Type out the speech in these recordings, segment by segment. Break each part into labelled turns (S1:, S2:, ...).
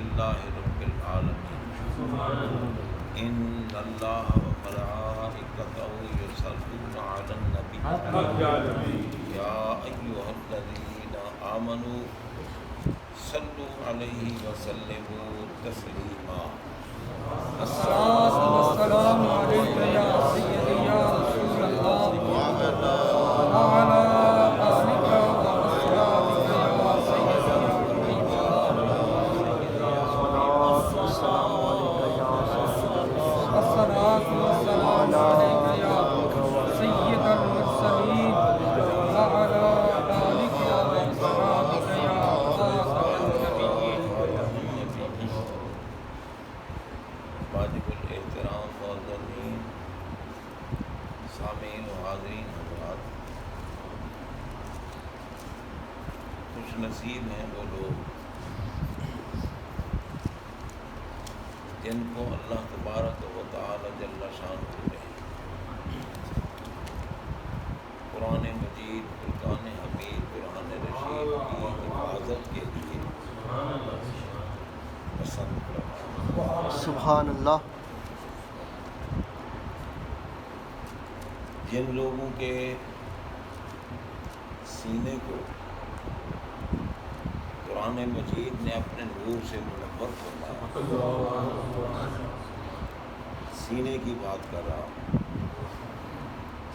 S1: للہ رب العالمین ان اللہ وملائکتہ یصلون علی النبی یا ایھا الذین آمنوا صلوا علیہ وسلموا تسلیما
S2: الصلاۃ والسلام علیک یا سیدی یا رسول اللہ وعلی آلک واصحابک یا سیدی یا حبیب اللہ الصلاۃ والسلام علیک یا سید المرسلین وعلی آلک واصحابک یا خاتم النبیین
S1: واجب الاحترام معززین سامعین و حاضرین حضرات، خوش نصیب ہیں وہ لوگ جن کو اللہ تبارک و تعالی جل شانہ نے قرآن مجید، فرقان حمید، قرآن رشید کی حفاظت کے لیے پسند فرمایا۔
S3: سبحان اللہ۔
S1: جن لوگوں کے سینے کو قرآن مجید نے اپنے نور سے منور فرمایا، سینے کی بات کر رہا ہوں،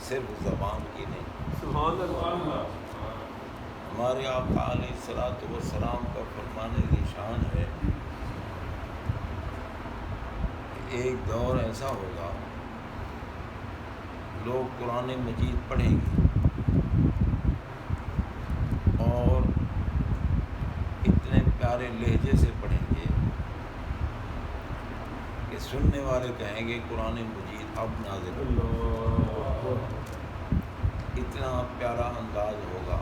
S1: صرف زبان کی نہیں۔ ہمارے آقا علیہ الصلوۃ والسلام کا فرمان ذیشان ہے کہ ایک دور ایسا ہوگا لوگ قرآن مجید پڑھیں گے اور اتنے پیارے لہجے سے پڑھیں گے کہ سننے والے کہیں گے قرآن مجید اب نازل ہو، اتنا پیارا انداز ہوگا۔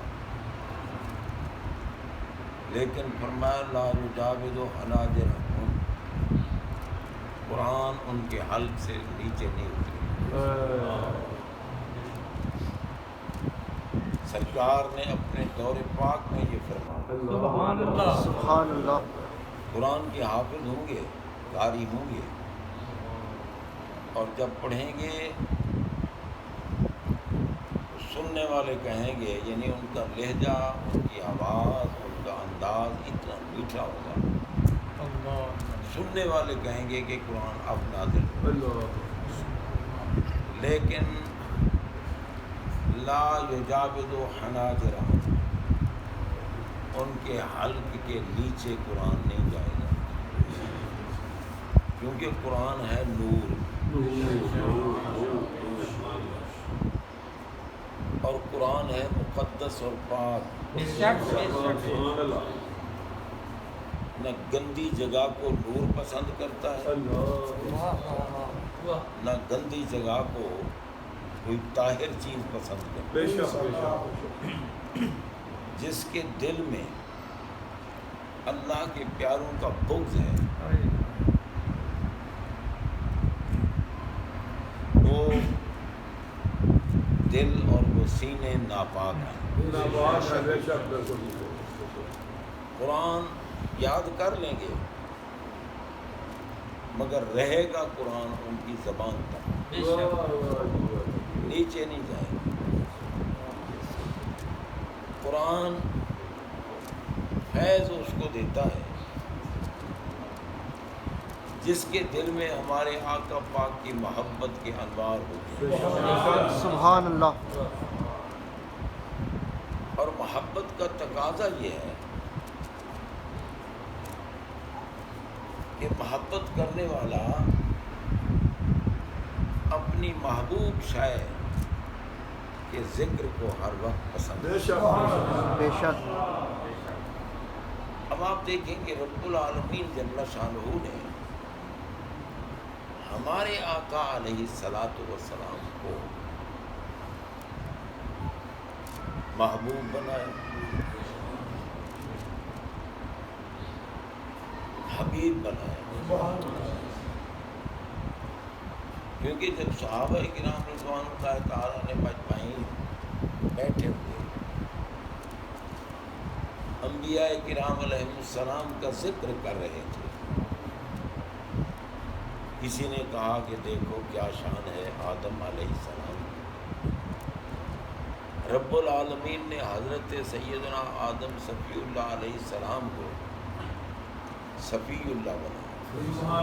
S1: لیکن فرمایا لا یجاوز حناجرہم، قرآن ان کے حلق سے نیچے نہیں اترے۔ سرکار نے اپنے دور پاک میں یہ فرمایا،
S2: سبحان اللہ،
S3: سبحان اللہ۔
S1: قرآن کے حافظ ہوں گے، قاری ہوں گے، اور جب پڑھیں گے سننے والے کہیں گے، یعنی ان کا لہجہ، ان کی آواز، ان کا انداز اتنا میٹھا ہوگا، سننے والے کہیں گے کہ قرآن اب نازل ہو۔ لیکن لا یجاوز حناجرہم، ان کے حلق کے نیچے قرآن نہیں جائے گا، کیونکہ قرآن ہے نور، اور قرآن ہے مقدس اور پاک، نہ گندی جگہ کو نور پسند کرتا ہے، نہ گندی جگہ کو کوئی طاہر چیز پسند کرتا ہے۔ جس کے دل میں اللہ کے پیاروں کا بغض ہے وہ دل اور وہ سینے ناپاک ہیں۔ قرآن یاد کر لیں گے مگر رہے گا قرآن ان کی زبان تک، نیچے نہیں جائے گا۔ قرآن فیض اس کو دیتا ہے جس کے دل میں ہمارے آقا پاک کی محبت کے انوار ہوتے ہیں،
S3: سبحان اللہ۔
S1: اور محبت کا تقاضا یہ ہے کہ محبت کرنے والا اپنی محبوب شے کے ذکر کو ہر وقت پسند ہے۔
S3: بے شک۔
S1: اب آپ دیکھیں کہ رب العالمین جل شانہ نے ہمارے آقا علیہ الصلوۃ والسلام کو محبوب بنایا، حبیب بنایا، کیونکہ جب صحابہ کرام رضوان اللہ تعالیٰ نے مجمعین بیٹھے ہوئے انبیاء کرام علیہ السلام کا ذکر کر رہے تھے کسی نے کہا کہ دیکھو کیا شان ہے آدم علیہ السلام. رب العالمین نے حضرت سیدنا آدم صفی اللہ علیہ السلام کو صفی اللہ بنایا،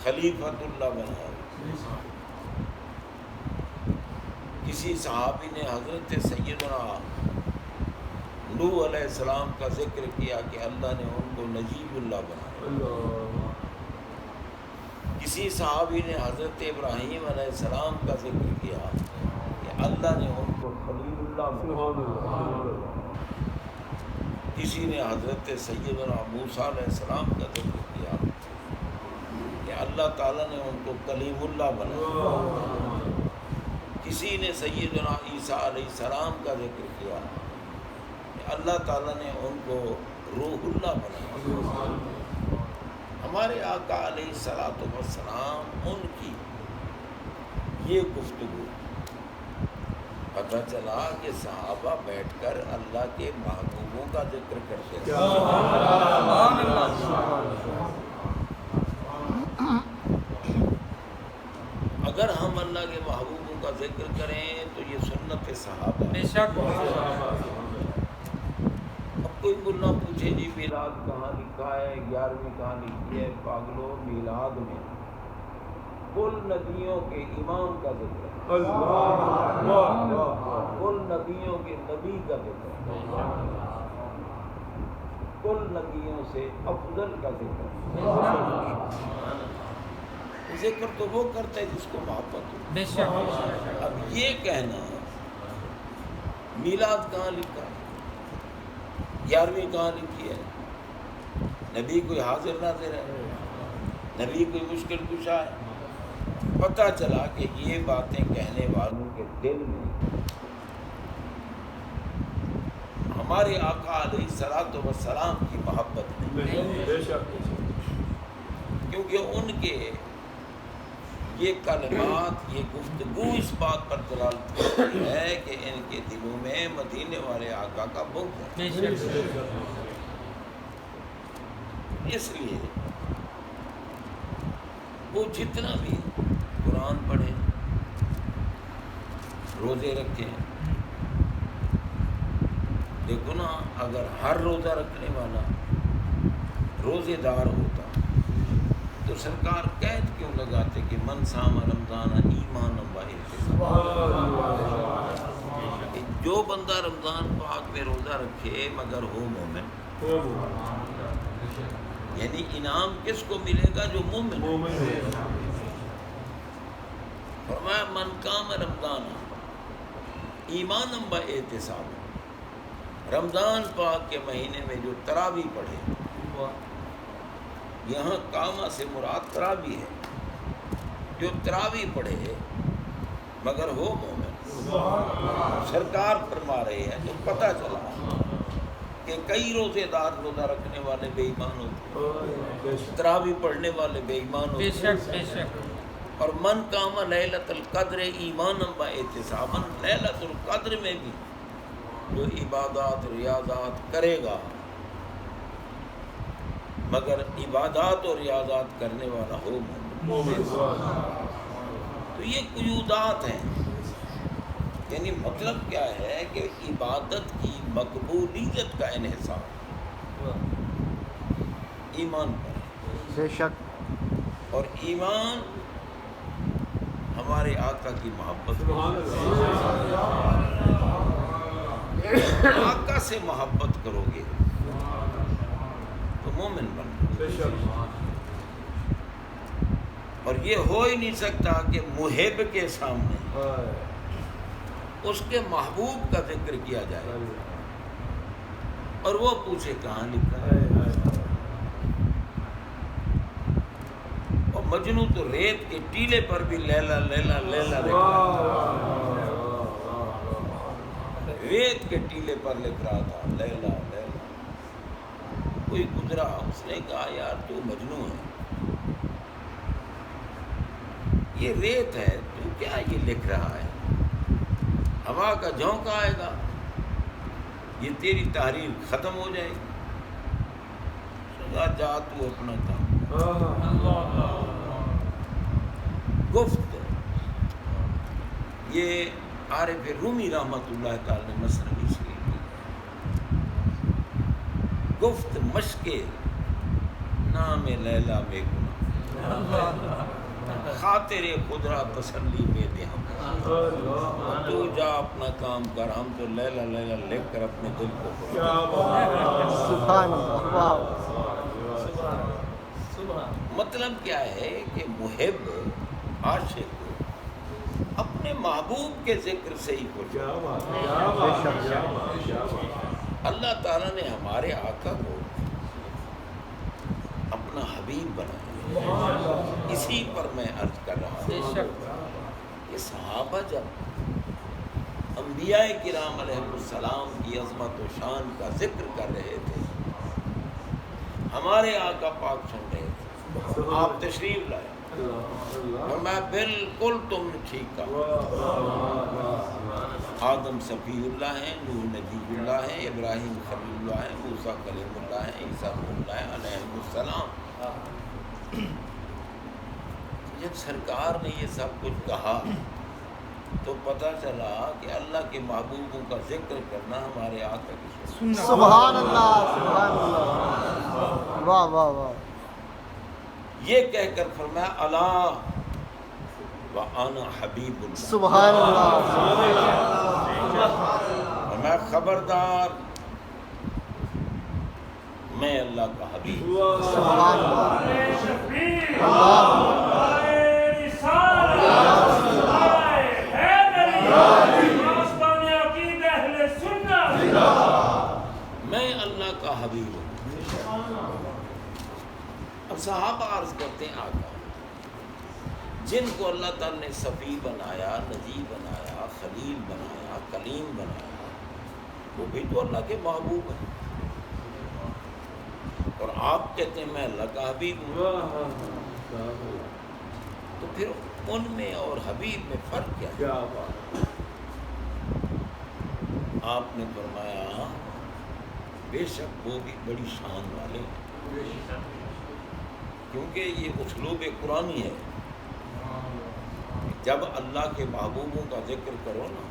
S1: خلیفۃ اللہ بنایا. کسی صحابی نے حضرت سیدنا نوح علیہ السلام کا ذکر کیا کہ اللہ نے ان کو نجیب اللہ بنایا. کسی صحابی نے حضرت ابراہیم علیہ السلام کا ذکر کیا کہ اللہ نے ان کو خلیل اللہ بنایا. کسی نے حضرت سیدنا موسیٰ علیہ السلام کا ذکر کیا کہ اللہ تعالیٰ نے ان کو کلیم اللہ بنایا. کسی نے سیدنا عیسیٰ علیہ السلام کا ذکر کیا کہ اللہ تعالیٰ نے ان کو روح اللہ بنایا. ہمارے آقا علیہ الصلوۃ والسلام ان کی یہ گفتگو پتہ چلا کہ صحابہ بیٹھ کر اللہ کے محبوبوں کا ذکر کرتے تھے. اگر ہم اللہ کے محبوبوں کا ذکر کریں تو یہ سنت صحابہ ہے. اب کوئی ملا پوچھے جی میلاد کہاں لکھا ہے، 11ویں کہاں لکھی ہے؟ پاگلو، میلاد میں کل نبیوں کے امام کا ذکر ہے، کل نبیوں کے نبی کا ذکر ہے، کل نبیوں سے افضل کا ذکر ہے. ذکر تو وہ کرتا ہے جس کو محبت ہو. اب یہ کہنا میلاد کہاں لکھا ہے، 11ویں کہاں لکھی ہے، نبی کوئی حاضر ناظر ہے، نبی کوئی مشکل کشا ہے. پتہ چلا کہ یہ باتیں کہنے والوں کے دل میں ہمارے آقا علیہ الصلوۃ والسلام کی محبت نہیں، کیونکہ ان کے یہ کلمات، یہ گفتگو اس بات پر دلالت کرتی ہے کہ ان کے دلوں میں مدینے والے آقا کا بغض ہے. اس لیے وہ جتنا بھی قرآن پڑھیں، روزے رکھیں. دیکھو نا، اگر ہر روزہ رکھنے والا روزے دار ہوتا تو سرکار قید کیوں لگاتے کہ من صام رمضان ایمانا و احتسابا. جو بندہ رمضان پاک میں روزہ رکھے مگر ہو مومن، یعنی انعام کس کو ملے گا؟ جو مومن ہے. فرمایا من قام رمضان ایمانا و احتسابا. رمضان پاک کے مہینے میں جو تراویح پڑھے، یہاں کاما سے مراد تراویح ہے، جو تراویح پڑھے مگر ہو مومن. سرکار فرما رہے ہیں تو پتہ چلا کہ کئی روزے دار روزہ رکھنے والے بے ایمان ہوتے ہیں، تراویح پڑھنے والے بے ایمان ہوتے ہیں. اور من قام لیلۃ القدر ایمانا و احتسابا، لیلۃ القدر میں بھی جو عبادات ریاضات کرے گا مگر عبادات اور ریاضات کرنے والا ہو مومن. تو یہ قیودات ہیں. یعنی مطلب کیا ہے کہ عبادت کی مقبولیت کا انحصار ایمان پر.
S3: بے شک.
S1: اور ایمان ہمارے آقا کی محبت. آقا سے محبت کرو گے تو مومن بن. اور یہ ہو ہی نہیں سکتا کہ محب کے سامنے اس کے محبوب کا ذکر کیا جائے اور وہ پوچھے کہاں لکھا ہے. اور مجنو تو ریت کے ٹیلے پر بھی لیلا لیلا لیلا لکھا، ریت کے ٹیلے پر لکھ رہا تھا لیلا لیلا. کوئی گزرا، اس نے کہا یار تو مجنو ہے، یہ ریت ہے، تو کیا یہ لکھ رہا ہے؟ ہوا کا جھونکا آئے گا، یہ تیری تحریر ختم ہو جائے گی. جا تو اپنا کام. گفت یہ عارف رومی رحمۃ اللہ تعالی نے مثنوی شریف کی. گفت مشق نام لیلا میں گناہ خاطر خود را تسلی میں دے ہم. تو جا اپنا کام کر, ہم تو لیلا لیلا لکھ کر اپنے دل کو
S3: سبحان اللہ. واہ.
S1: مطلب کیا ہے کہ محب عاشق اپنے محبوب کے ذکر سے ہی خوش.
S3: بے شک.
S1: اللہ تعالیٰ نے ہمارے آقا کو اپنا حبیب بنایا. اسی پر میں عرض کر رہا ہوں کہ صحابہ جب انبیاء کرام علیہ السلام کی عظمت و شان کا ذکر کر رہے تھے, ہمارے آقا پاک سن رہے تھے, آپ تشریف لائے اور میں بالکل تم نے ٹھیک کہا. آدم صفی اللہ ہیں, نوح نجیب اللہ ہیں, ابراہیم خلیل اللہ ہیں, موسیٰ کلیم اللہ ہیں, عیسیٰ روح اللہ ہیں علیہ السلام. جب سرکار نے یہ سب کچھ کہا تو پتہ چلا کہ اللہ کے محبوبوں کا ذکر کرنا ہمارے آقا کی سنت.
S3: سبحان اللہ. سبحان اللہ. واہ واہ واہ.
S1: یہ کہہ کر فرمایا الا وانا حبیب اللہ.
S3: سبحان اللہ.
S1: فرمایا خبردار میں اللہ کا حبیب.
S3: سبحان اللہ.
S1: میں اللہ کا حبیب ہوں. اب صحابہ عرض کرتے ہیں آقا جن کو اللہ تعالیٰ نے صفی بنایا, نجی بنایا, خلیل بنایا, کلیم بنایا, وہ بھی تو اللہ کے محبوب ہیں, اور آپ کہتے ہیں میں اللہ کا حبیب ہوں. تو پھر ان میں اور حبیب میں فرق کیا ہے؟ آپ نے فرمایا بے شک وہ بھی بڑی شان والے ہیں, کیونکہ یہ اسلوب قرآنی ہے. جب اللہ کے محبوبوں کا ذکر کرو نا,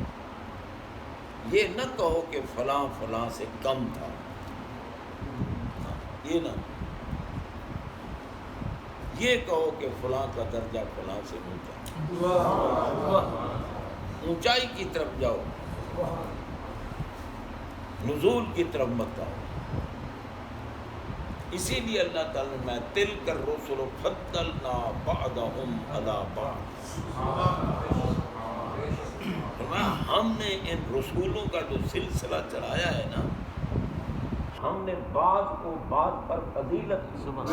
S1: یہ نہ کہو کہ فلاں فلاں سے کم تھا, یہ نہ, یہ کہو کہ فلاں کا درجہ فلاں سے اونچا. اونچائی کی طرف جاؤ, نزول کی طرف مت جاؤ. اسی لیے اللہ تعالیٰ نے میں تلک الرسل فضلنا بعضهم علی بعض, ہم نے ان رسولوں کا جو سلسلہ چلایا ہے نا, ہم نے بعض کو بعض پر فضیلت.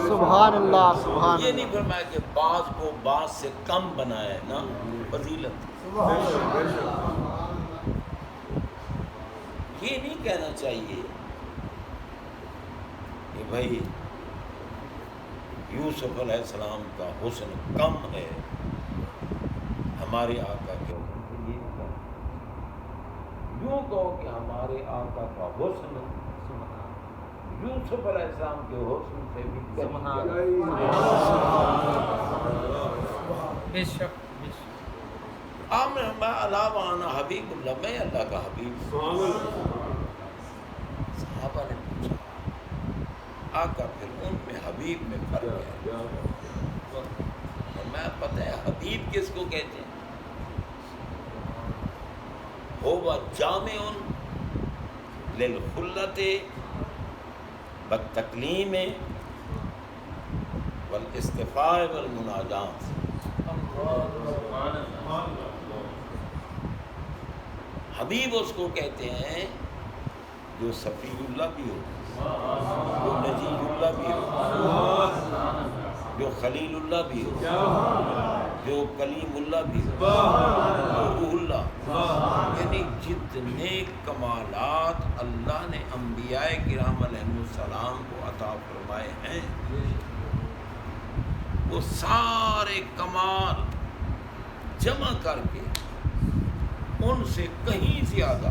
S3: سبحان اللہ. سبحان
S1: یہ نہیں فرمایا کہ بعض کو بعض سے کم بنایا ہے نا, فضیلت. یہ نہیں کہنا چاہیے کہ بھائی یوسف علیہ السلام کا حسن کم ہے ہمارے آقا کے حسن سے. یہ نہیں کہنا, یوں کہو کہ ہمارے آقا کا حسن یوسف علیہ السلام کے حسن سے بھی
S2: بے شک.
S1: آپ نے فرمایا الا وانا حبیب اللہ, میں اللہ کا حبیب. صحابہ نے پوچھا آقا پھر ان میں حبیب میں فرق ہے؟ اور میں پتہ ہے حبیب کس کو کہتے ہیں؟ ہوا جامع للخلت والتکلیم والاصطفاء والمناجات. حبیب اس کو کہتے ہیں جو صفی اللہ بھی ہو, جو نجی اللہ بھی ہو, جو خلیل اللہ بھی ہو, جو کلیم اللہ بھی ہو, جو روح اللہ. یعنی جتنے کمالات اللہ نے انبیاء کرام علیہ السلام کو عطا فرمائے ہیں, وہ سارے کمال جمع کر کے ان سے کہیں زیادہ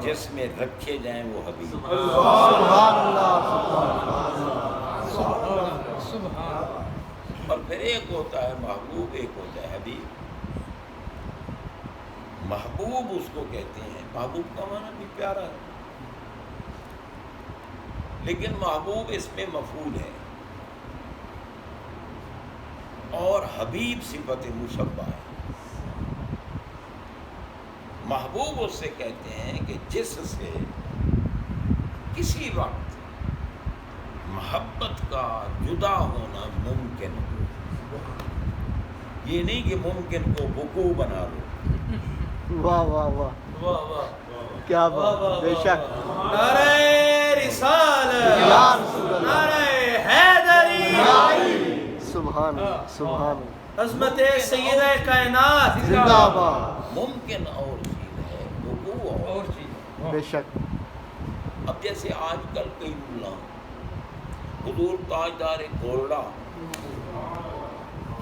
S1: جس میں رکھے جائیں وہ حبیب.
S3: سبحان اللہ
S1: اور پھر ایک ہوتا ہے محبوب، ایک ہوتا ہے حبیب. محبوب اس کو کہتے ہیں، محبوب کا معنی بھی پیارا ہے، لیکن محبوب اس میں مفعول ہے، اور حبیب صفت مشبہ ہے. محبوب اس سے کہتے ہیں کہ جس سے کسی وقت محبت کا جدا ہونا ممکن ہو. یہ نہیں کہ ممکن کو وقوع بنا لو.
S3: واہ واہ واہ، کیا بات، بے شک.
S2: نعرہ رسالت،
S3: یا رسول اللہ،
S2: نعرہ حیدری،
S3: سبحان اللہ سبحان اللہ،
S2: عظمت سیدہ کائنات
S3: زندہ باد.
S1: ممکن اور چیز ہے، وقوع اور چیز.
S3: بے شک.
S1: اب جیسے آج کل کئی ملا حضور تاجدار گولڈا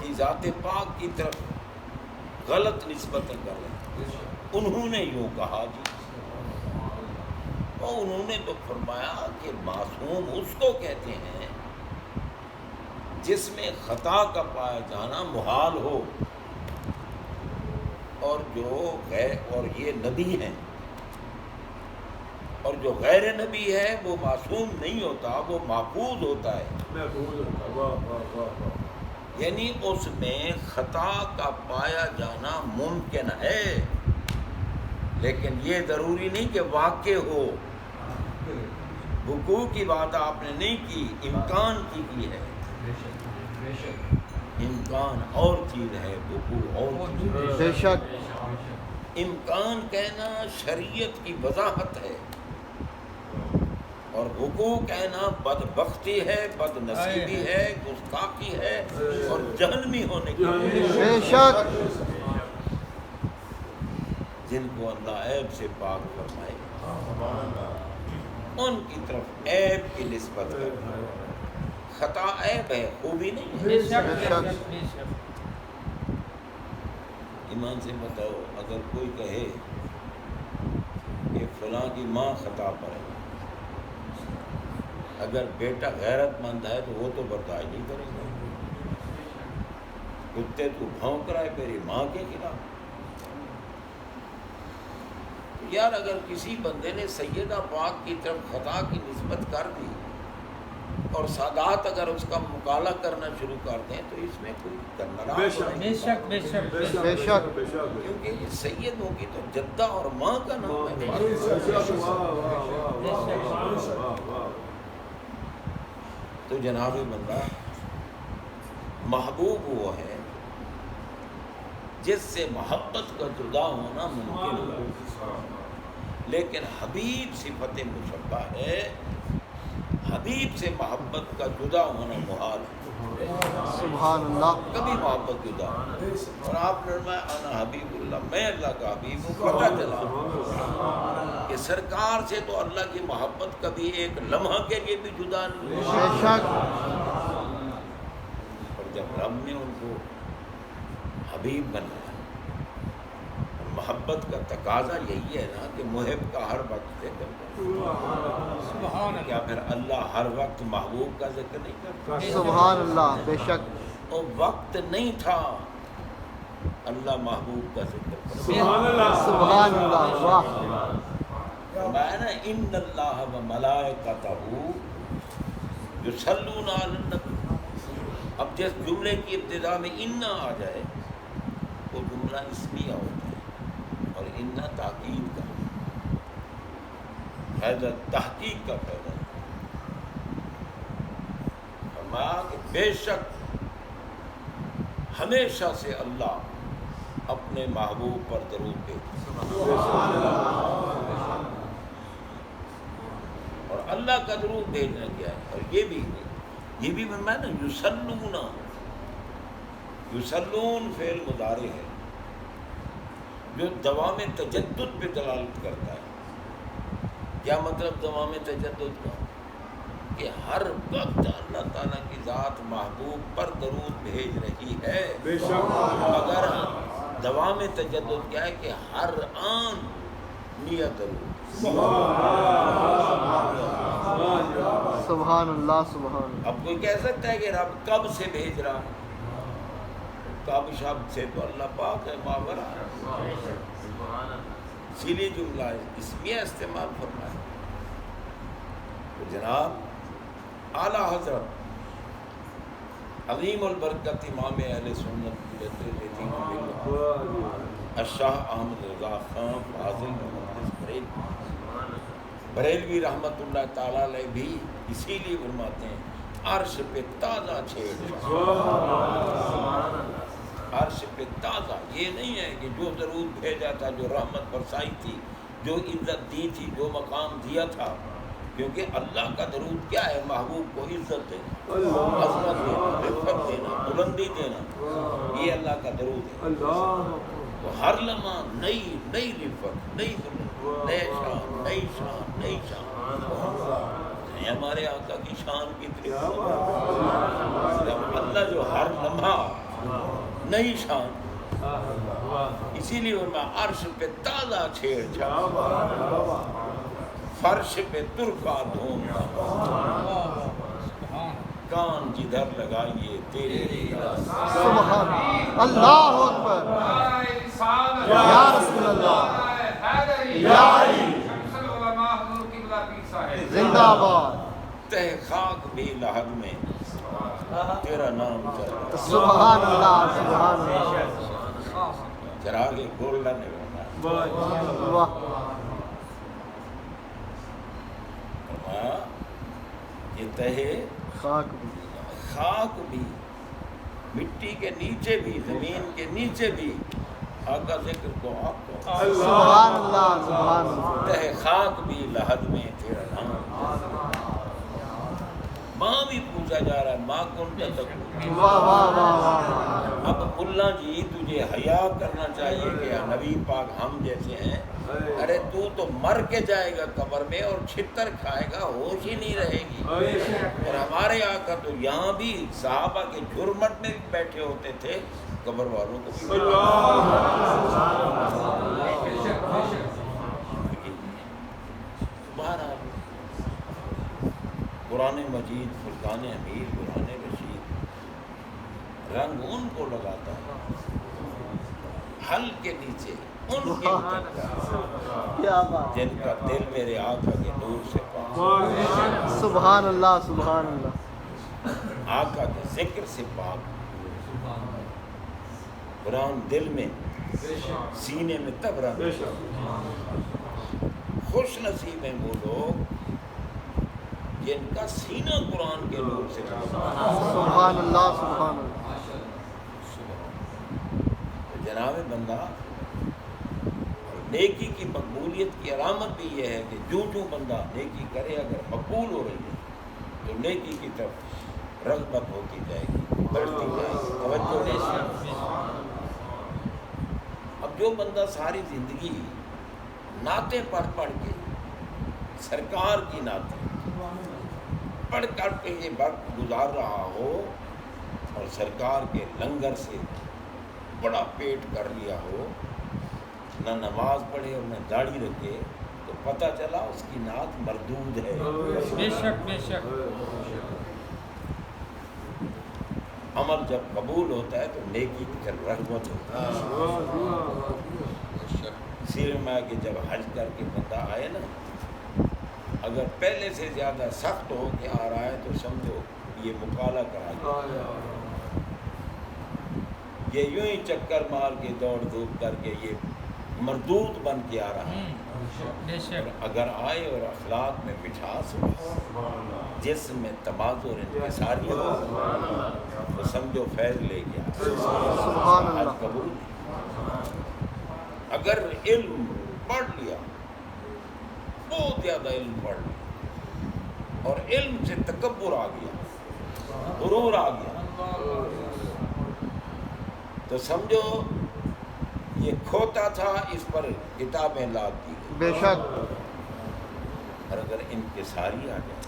S1: کی ذات پاک کی طرف غلط نسبتیں کر رہے ہیں. انہوں نے یوں کہا جی، اور انہوں نے تو فرمایا کہ معصوم اس کو کہتے ہیں جس میں خطا کا پایا جانا محال ہو، اور یہ نبی ہیں، اور جو غیر نبی ہے وہ معصوم نہیں ہوتا، وہ محفوظ ہوتا ہے. یعنی اس میں خطا کا پایا جانا ممکن ہے، لیکن یہ ضروری نہیں کہ واقع ہو. وقوع کی بات آپ نے نہیں کی، امکان کی ہے. امکان اور چیز ہے، وقوع اور چیز ہے.
S3: بے شک.
S1: امکان کہنا شریعت کی وضاحت ہے، اور وقوع کہنا بدبختی ہے، بد نصیبی ہے، گستاخی ہے، اور جہنمی ہونے کی ہے.
S3: بے شک.
S1: جن کو اللہ عیب سے پاک فرمائے ان کی طرف عیب کی نسبت کرے. خطا عیب ہے، خوبی نہیں ہے.
S3: بے شک.
S1: ایمان سے بتاؤ، اگر کوئی کہے کہ فلاں کی ماں خطا پر ہے، اگر بیٹا غیرت مند ہے تو وہ تو برداشت نہیں کرے گا. کتے تو بھونک رہا ہے میری ماں کے خلاف. یار اگر کسی بندے نے سیدہ پاک کی طرف خطا کی نسبت کر دی اور سادات اگر اس کا مقالہ کرنا شروع کر دیں تو اس میں کوئی ناراض
S2: بے شک بے شک
S3: بے شک.
S1: کیونکہ یہ سید ہوگی تو جدہ اور ماں کا نام ہے. تو جناب بندہ، محبوب وہ ہے جس سے محبت کا جدا ہونا ممکن ہے، لیکن حبیب صفت مشبہ ہے. حبیب سے محبت کا جدا ہونا محال ہے.
S3: سبحان اللہ.
S1: کبھی محبت جدا. اور آپ نے فرمایا انا حبیب اللہ، میں اللہ کا حبیب ہوں. پتہ چلا کہ سرکار سے تو اللہ کی محبت کبھی ایک لمحہ کے لیے بھی جدا نہیں ہوئی.
S3: بے شک.
S1: اور جب رب نے ان کو حبیب بنایا، محبت کا تقاضا یہی ہے نا کہ محب کا ہر وقت ذکر کرے. کیا پھر اللہ ہر وقت محبوب کا ذکر نہیں کرتا؟
S3: سبحان اللہ. بے شک.
S1: اور وقت نہیں تھا اللہ محبوب کا ذکر کرتا.
S3: سبحان اللہ. واہ.
S1: فرمایا نا ان اللہ و ملائکتہ یصلون علی النبی. اب جس جملے کی ابتدا میں انا آ جائے وہ جملہ اسمیہ ہوتا ہے، اور انا تاکید کا فائدہ، تحقیق کا فائدہ. فرمایا کہ بے شک ہمیشہ سے اللہ اپنے محبوب پر درود بھیجتا ہے. اور اللہ کا درود بھیجنا کیا ہے؟ اور یہ بھی فرمایا نا یصلون. یصلون فعل مضارع ہے جو دوام تجدد پہ دلالت کرتا ہے. کیا مطلب دوام تجدد کا؟ کہ ہر وقت اللہ تعالیٰ کی ذات محبوب پر درود بھیج رہی ہے. مگر دوام تجدد کیا ہے کہ ہر آن نیت درود.
S3: سبحان اللہ سبحان اللہ.
S1: اب کوئی کہہ سکتا ہے کہ رب کب سے بھیج رہا ہے؟ کب شبد سے تو اللہ پاک ہے، ماورا اسی لیے جملہ ہے اس میں استعمال فرمایا. تو جناب اعلیٰ حضرت عظیم البرکت امام اہل سنت الشاہ احمد رضا خان فاضل محمد بریلوی رحمۃ اللہ تعالیٰ علیہ بھی اسی لیے فرماتے ہیں عرش پہ تازہ چھیڑ. عرش پہ تازہ، یہ نہیں ہے کہ جو درود بھیجا تھا، جو رحمت برسائی تھی، جو عزت دی تھی، جو مقام دیا تھا، کیونکہ اللہ کا درود کیا ہے؟ محبوب کو عزت دینا، عظمت دینا، رفعت دینا، بلندی دینا، یہ اللہ کا درود ہے. تو ہر لمحہ نئی نئی رفعت، نئی بلندی، نئے شان، نئی شان، نئی شان. ہمارے آقا کی شان کتنی اللہ جو ہر لمحہ نئی شان. اسی لیے میں عرش پہ تازہ چھیڑ چھاڑ، فرش پہ ترکا دھومتا، کان جدھر لگائیے تیرے
S3: سبحان اللہ اکبر. یا رسول اللہ، یا علی، زندہ باد.
S1: تہ خاک بھی لحد میں تیرا نام چل رہا.
S3: سبحان اللہ سبحان اللہ.
S1: چراغ گولڈن ہے
S3: واہ.
S1: یہ تہے
S3: خاک بھی،
S1: خاک بھی، مٹی کے نیچے بھی، زمین کے نیچے بھی آقا ذکر کو آپ کو.
S3: سبحان اللہ سبحان اللہ.
S1: تہ خاک بھی لحد میں تیرا نام. ماں بھی پوچھا جا رہا ہے ماں کون تک.
S3: واہ واہ واہ واہ.
S1: اب اللہ جی تجھے حیا کرنا چاہیے کہ نبی پاک ہم جیسے ہیں. ارے تو مر کے جائے گا قبر میں اور چھتر کھائے گا، ہوش ہی نہیں رہے گی. اور ہمارے آقا تو یہاں بھی صحابہ کے جھرمٹ میں بھی بیٹھے ہوتے تھے، قبر والوں کو بھی. قرآن مجید فرقان حمید، قرآن رشید رنگ ان کو لگاتا ہے حل کے نیچے، ان کے
S3: کیا بات.
S1: جن کا دل میرے آقا کے نور سے پاک،
S3: سبحان اللہ سبحان اللہ.
S1: آقا کے ذکر سے پاک. قرآن دل میں، سینے میں تب رنگ. خوش نصیب ہیں وہ لوگ جن کا سینہ قرآن کے نور سے پاک.
S3: سبحان اللہ سبحان اللہ.
S1: جناب بندہ، نیکی کی مقبولیت کی علامت بھی یہ ہے کہ جو بندہ نیکی کرے اگر مقبول ہو رہی ہے تو نیکی کی طرف رغبت ہوتی جائے گی، بڑھتی جائے گی، توجہ ہوتی. اب جو بندہ ساری زندگی نعتیں پڑھ کے، سرکار کی نعتیں پڑھ کر کے یہ وقت گزار رہا ہو اور سرکار کے لنگر سے بڑا پیٹ کر لیا ہو، نہ نماز پڑھے اور نہ داڑھی رکھے، تو پتہ چلا اس کی نعت مردود ہے.
S2: بے شک بے شک.
S1: عمل جب قبول ہوتا ہے تو نیکی کی طرف رغبت ہوتی ہے. اسی میں کہ جب حج کر کے بندہ آئے نا، اگر پہلے سے زیادہ سخت ہو کے آ رہا ہے تو سمجھو یہ مقالہ کرا گیا، یہ یوں ہی چکر مار کے دوڑ دھوپ کر کے یہ مردود بن کے آ رہا ہے. اگر آئے اور اخلاق میں مٹھاس ہو، جسم میں تواضع اور انکساری ہو، تو سمجھو فیض لے گیا.
S3: سبحان اللہ.
S1: حج قبول. اگر علم پڑھ لیا، بہت زیادہ علم پڑھ لیا اور علم سے تکبر آ گیا، غرور آ گیا، تو سمجھو یہ کھوتا تھا، اس پر کتابیں لاد دی گئی.
S3: بے شک.
S1: اور اگر انکساری آ جائے،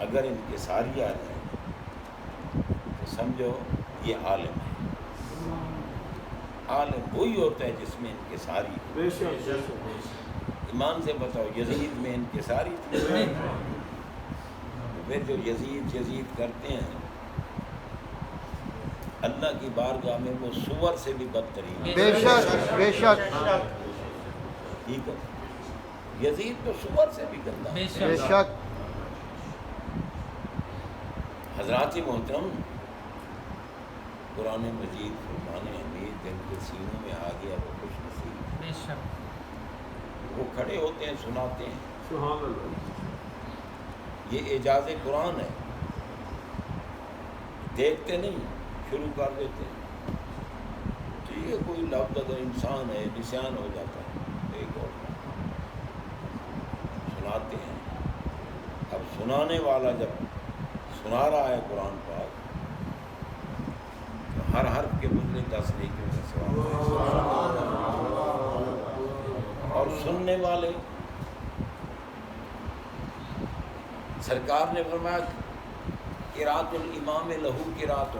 S1: اگر انکساری آ جائے تو سمجھو یہ عالم ہے. عالم وہی ہوتا ہے جس میں انکساری. ایمان سے بتاؤ یزید میں انکساری تھی؟ پھر جو یزید کرتے ہیں اللہ کی بارگاہ میں وہ سور سے بھی بدترین ہے۔
S3: بے شک بے شک
S1: ٹھیک ہے، یزید تو سور سے بھی گندا ہے۔
S3: بے شک
S1: حضرات محترم، قرآن مجید فرمان حمید جن کے سینوں میں آ گیا وہ خوش نصیب، وہ کھڑے ہوتے ہیں سناتے ہیں،
S2: سبحان اللہ،
S1: یہ اعجاز قرآن ہے، دیکھتے نہیں شروع کر دیتے ہیں، ٹھیک ہے کوئی لفظ اگر انسان ہے نسیان ہو جاتا ہے ایک اور سناتے ہیں۔ اب سنانے والا جب سنا رہا ہے قرآن پاک تو ہر حرف کے بدلے 10 نیکیوں کا ثواب ہے، اور سننے والے سرکار نے فرمایا قرات الامام لہو قرات،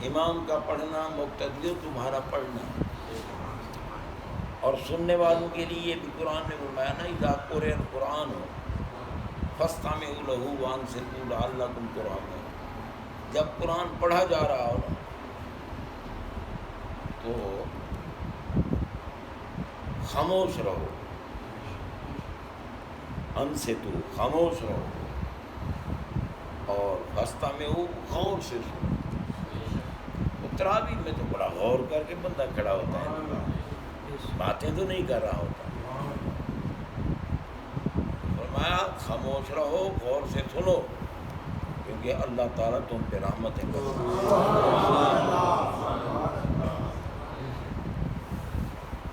S1: امام کا پڑھنا مقتدی تمہارا پڑھنا، اور سننے والوں کے لیے بھی قرآن نے فرمایا نا اذا قرئ القرآن فاستمعوا لہ وانصتوا لعلکم ترحمون، جب قرآن پڑھا جا رہا ہو نا تو خاموش رہو، انصتوا خاموش رہو، اور فاستمعوا غور سے سنو۔ تراویح میں تو بڑا غور کر کے بندہ کھڑا ہوتا ہے، باتیں تو نہیں کر رہا ہوتا، فرمایا خاموش رہو غور سے سنو کیونکہ اللہ تعالیٰ تم پہ رحمتیں کرتا ہے۔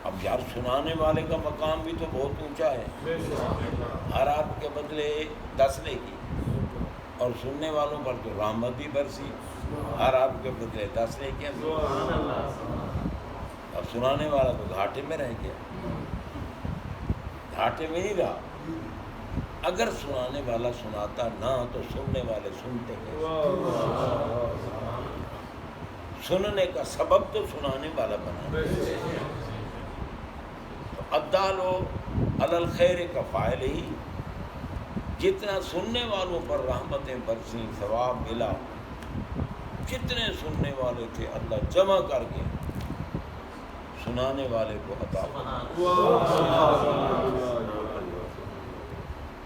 S1: اب یار سنانے والے کا مقام بھی تو بہت اونچا ہے، ہر آپ کے بدلے 10 نیکی، اور سننے والوں پر تو رحمت بھی برسی، ہر آپ کے بدلے 10 نیکیاں بھی۔ اب سنانے والا تو گھاٹے میں رہ گیا، گھاٹے میں ہی رہا۔ اگر سنانے والا سناتا نہ تو سننے والے سنتے ہیں، سننے کا سبب تو سنانے والا بنا، الدال علی الخیر کا فاعل ہی، جتنا سننے والوں پر رحمتیں برسیں ثواب ملا، جتنے سننے والے تھے اللہ جمع کر کے سنانے والے کو عطا فرمایا۔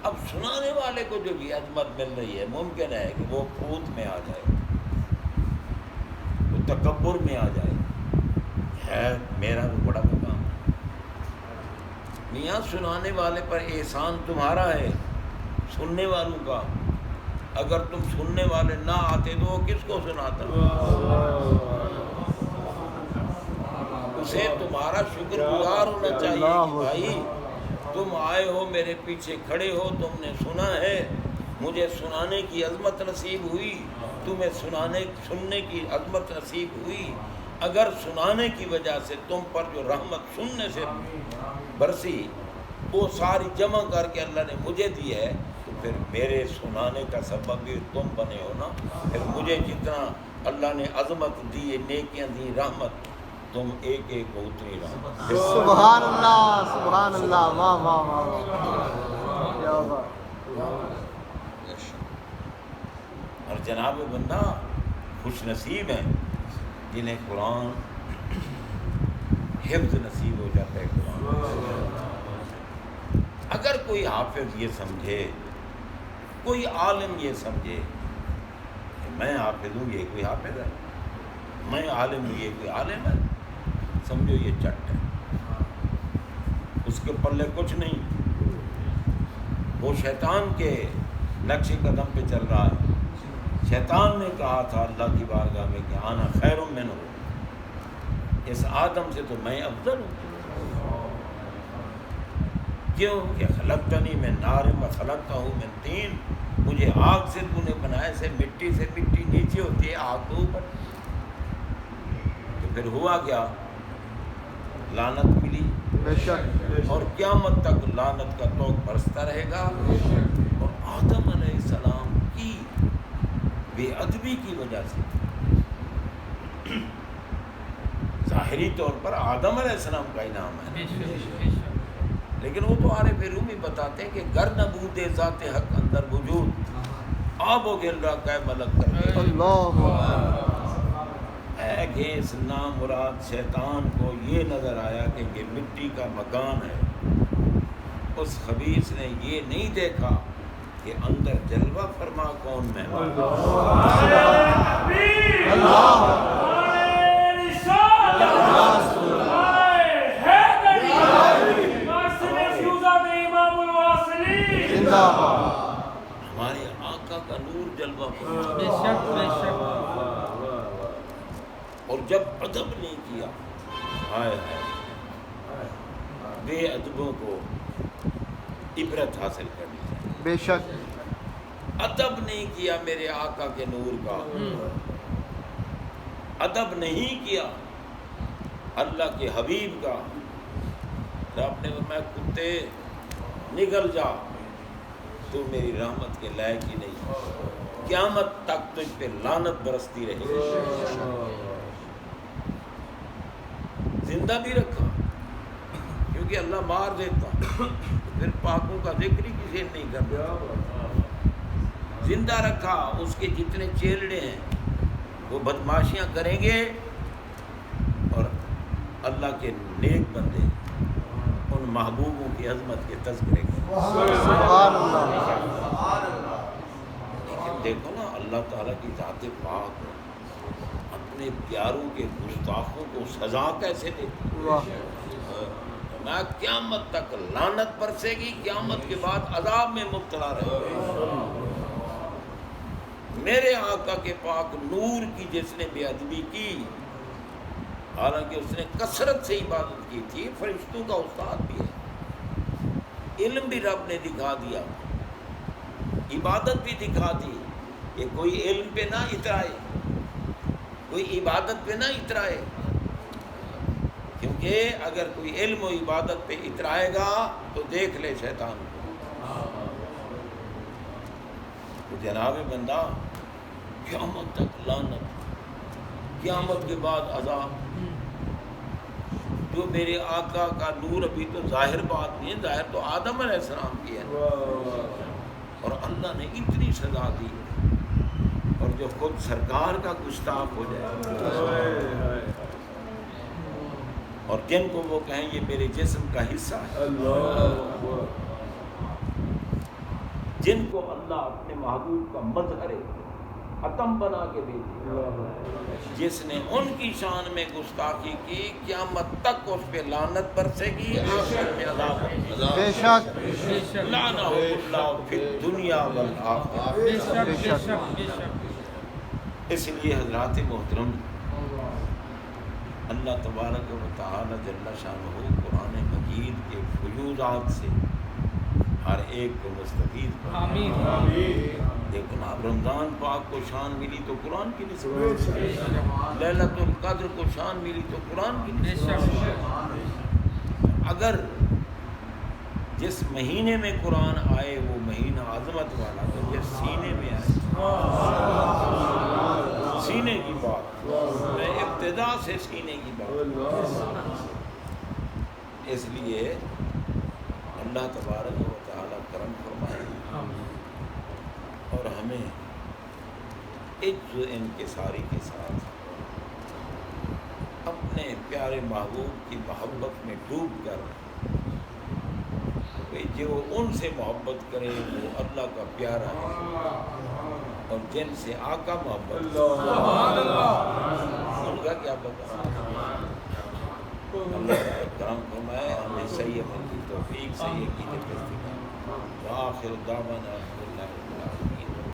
S1: اب سنانے والے کو جو بھی عظمت مل رہی ہے ممکن ہے کہ وہ پھوت میں آ جائے، وہ تکبر میں آ جائے، ہے میرا تو بڑا مقام ہے۔ میاں سنانے والے پر احسان تمہارا ہے، سننے والوں کا، اگر تم سننے والے نہ آتے تو وہ کس کو سناتا؟ اسے تمہارا شکر گزار ہونا چاہیے کہ بھائی تم آئے ہو میرے پیچھے کھڑے ہو، تم نے سنا ہے، مجھے سنانے کی عظمت نصیب ہوئی، تمہیں سننے کی عظمت نصیب ہوئی، اگر سنانے کی وجہ سے تم پر جو رحمت سننے سے برسی وہ ساری جمع کر کے اللہ نے مجھے دی ہے، تو پھر میرے سنانے کا سبب بھی تم بنے ہو نا، پھر مجھے جتنا اللہ نے عظمت دی، نیکیاں دی، رحمت، تم ایک ایک کو اتنی رحمت۔
S3: سبحان اللہ سبحان اللہ، واہ واہ واہ، کیا بات۔
S1: اور جناب بندہ خوش نصیب ہیں جنہیں قرآن حفظ نصیب ہو جاتا ہے قرآن۔ اگر کوئی حافظ یہ سمجھے، کوئی عالم یہ سمجھے کہ میں حافظ ہوں یہ کوئی حافظ ہے، میں عالم ہوں یہ کوئی عالم ہے، سمجھو یہ چٹ ہے، اس کے پلے کچھ نہیں، وہ شیطان کے نقش قدم پہ چل رہا ہے۔ شیطان نے کہا تھا اللہ کی بارگاہ میں کہ آنا خیر منہ، اس آدم سے تو میں افضل ہوں، کیوں کہ خلقتنی من نار و خلقتہ من طین، مجھے آگ سے تو نے بنایا، سے مٹی نیچے ہوتی ہے، آگ تو اوپر۔ تو پھر ہوا کیا؟ لعنت ملی،
S3: بے شک،
S1: اور قیامت تک لعنت کا توق برستا رہے گا۔ اور آدم علیہ السلام کی بے ادبی کی وجہ سے ظاہری طور پر آدم علیہ السلام کا انعام ہے، لیکن وہ تو عارف رومی بتاتے ہیں کہ گر نبود ذات حق اندر وجود آب و گل را کہ ملک کر
S3: اللہ
S1: اے گھیس نامراد شیطان کو یہ نظر آیا کہ یہ مٹی کا مکان ہے، اس خبیث نے یہ نہیں دیکھا کہ اندر جلوہ فرما کون مہمان
S3: زندہ باد
S1: ہمارے آقا کا نور جلوہ فرما
S2: بے شک بے شک
S1: اور جب ادب نہیں کیا ہائے ہائے بے ادبوں کو عبرت حاصل کرنی چاہیے۔
S3: بے شک
S1: ادب نہیں کیا میرے آقا کے نور کا، ادب نہیں کیا اللہ کے حبیب کا، رب نے فرمایا کتے نکل جا، تو میری رحمت کے لائق ہی نہیں، قیامت تک تجھ پہ لعنت برستی رہے گی۔ زندہ بھی رکھا کیونکہ اللہ مار دیتا، پھر پاکوں کا ذکر ہی کسی نے نہیں کرتا۔ زندہ رکھا، اس کے جتنے چیلڑے ہیں وہ بدماشیاں کریں گے اور اللہ کے نیک بندے ان محبوبوں کی عظمت کے تذکرے کریں۔
S3: سبحان اللہ
S1: لیکن دیکھو نا اللہ تعالیٰ کی ذات پاک اپنے پیاروں کے گستاخوں کو سزا کیسے دیتی؟
S3: واہ
S1: میں قیامت تک لعنت برسے گی، قیامت کے بعد عذاب میں مبتلا رہے گا۔ میرے آقا کے پاک نور کی جس نے بے ادبی کی، حالانکہ اس نے کثرت سے عبادت کی تھی، فرشتوں کا استاد بھی ہے، علم بھی رب نے دکھا دیا، عبادت بھی دکھا دی کہ کوئی علم پہ نہ اترائے، کوئی عبادت پہ نہ اترائے، کیونکہ اگر کوئی علم و عبادت پہ اترائے گا تو دیکھ لے شیطان کو۔ تو جناب بندہ قیامت تک لعنت، قیامت کے بعد عذاب، جو میرے آقا کا نور ابھی تو ظاہر بات نہیں ہے، ظاہر تو آدم علیہ السلام کی ہے، اور اللہ نے اتنی سزا دی، اور جو خود سرکار کا گستاخ ہو جائے اور جن کو وہ کہیں یہ میرے جسم کا حصہ ہے، جن کو اللہ اپنے محبوب کا مظہر ختم بنا کے دے دیا، جس نے ان کی شان میں گستاخی کی، قیامت تک اس پہ لعنت برسے گی، آخرت میں عذاب ہوگا۔
S3: بے شک
S1: لعنہ اللہ فی الدنیا والآخرہ۔
S2: بے شک بے شک بے شک۔
S1: اس لیے حضرات محترم، اللہ تبارک و تعالی جل شانہ قرآن مجید کے فیوضات سے ہر ایک کو مستفید فرمائے۔
S2: آمین۔
S1: لیکن اب رمضان پاک کو شان ملی تو قرآن کی نسبت، لیلۃ القدر کو شان ملی تو قرآن کی
S2: بے
S1: نسبت۔
S2: شک۔
S1: اگر جس مہینے میں قرآن آئے وہ مہینہ عظمت والا، تو جس سینے میں آئے، سینے کی بات، میں ابتدا سے سینے کی بات۔ اس لیے اللہ تبارک و تعالی کرم فرمائے اور ہمیں عز و انکساری کے ساتھ اپنے پیارے محبوب کی محبت میں ڈوب کر جو ان سے محبت کرے وہ اللہ کا پیارا ہے، اور جن سے آقا محبت ان کا کیا پتہ۔ اللہ کرم فرمائے، ہمیں صحیح عمل کی توفیق، صحیح عقیدے پر استقامت۔ وآخر دعوانا